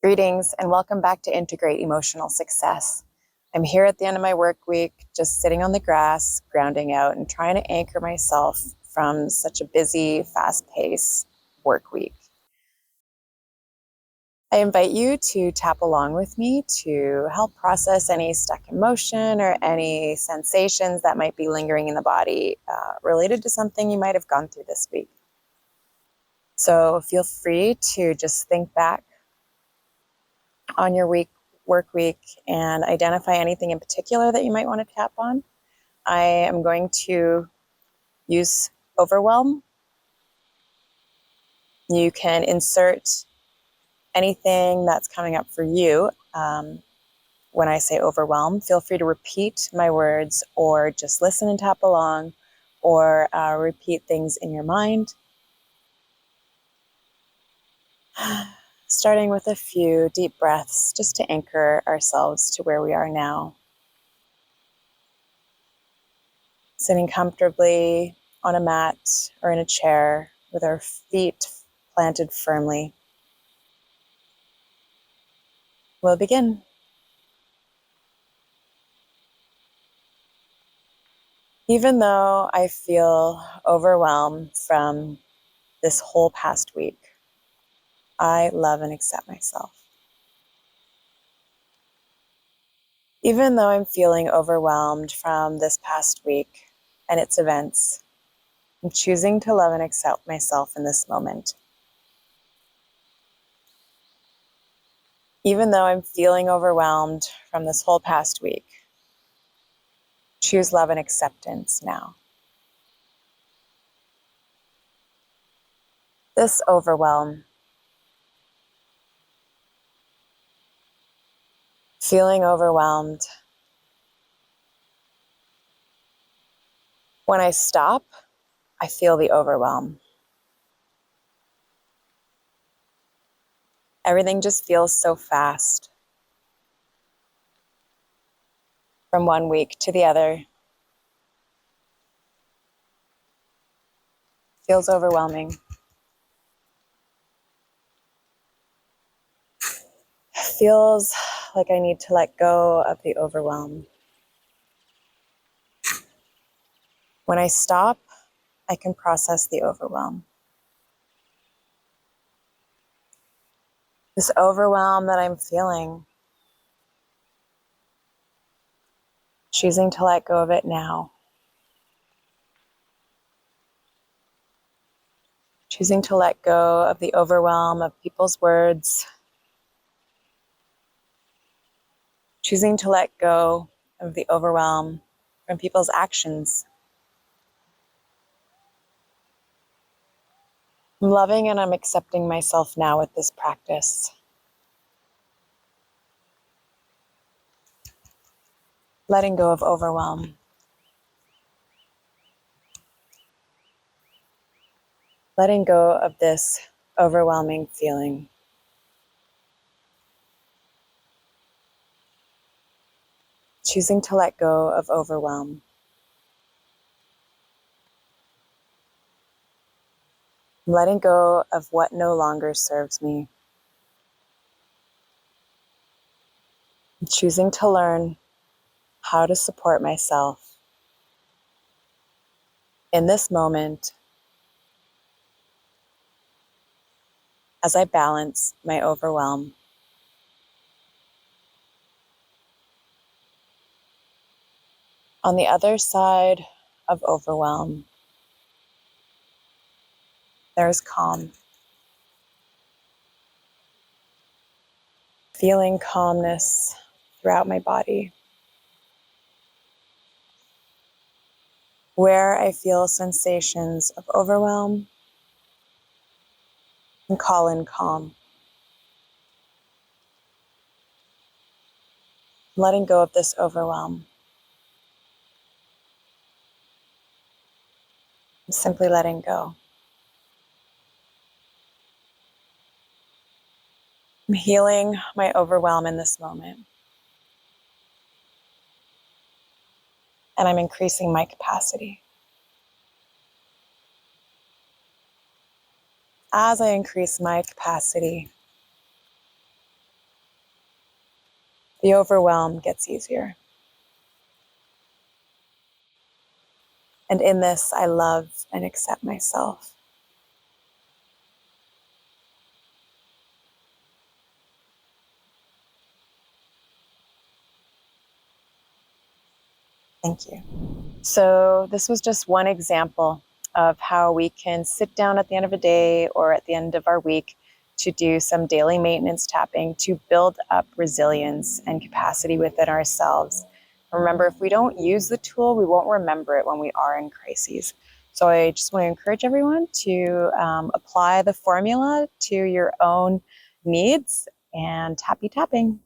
Greetings and welcome back to Integrate Emotional Success. I'm here at the end of my work week, just sitting on the grass, grounding out and trying to anchor myself from such a busy, fast-paced work week. I invite you to tap along with me to help process any stuck emotion or any sensations that might be lingering in the body related to something you might have gone through this week. So feel free to just think back on your work week and identify anything in particular that you might want to tap on. I am going to use Overwhelm. You can insert anything that's coming up for you. When I say overwhelm, feel free to repeat my words or just listen and tap along or repeat things in your mind. Starting with a few deep breaths just to anchor ourselves to where we are now. Sitting comfortably on a mat or in a chair with our feet planted firmly. We'll begin. Even though I feel overwhelmed from this whole past week, I love and accept myself. Even though I'm feeling overwhelmed from this past week and its events, I'm choosing to love and accept myself in this moment. Even though I'm feeling overwhelmed from this whole past week, choose love and acceptance now. This overwhelm, feeling overwhelmed. When I stop, I feel the overwhelm. Everything just feels so fast. From one week to the other. Feels overwhelming. Feels like I need to let go of the overwhelm. When I stop, I can process the overwhelm. This overwhelm that I'm feeling, choosing to let go of it now. Choosing to let go of the overwhelm of people's words. Choosing to let go of the overwhelm from people's actions. I'm loving and I'm accepting myself now with this practice. Letting go of overwhelm. Letting go of this overwhelming feeling. Choosing to let go of overwhelm. Letting go of what no longer serves me. Choosing to learn how to support myself in this moment as I balance my overwhelm. On the other side of overwhelm, there's calm. Feeling calmness throughout my body. Where I feel sensations of overwhelm, and call in calm. Letting go of this overwhelm. I'm simply letting go. I'm healing my overwhelm in this moment. And I'm increasing my capacity. As I increase my capacity, The overwhelm gets easier. And in this, I love and accept myself. Thank you. So this was just one example of how we can sit down at the end of a day or at the end of our week to do some daily maintenance tapping to build up resilience and capacity within ourselves. Remember, if we don't use the tool, we won't remember it when we are in crises. So I just want to encourage everyone to apply the formula to your own needs, and happy tapping.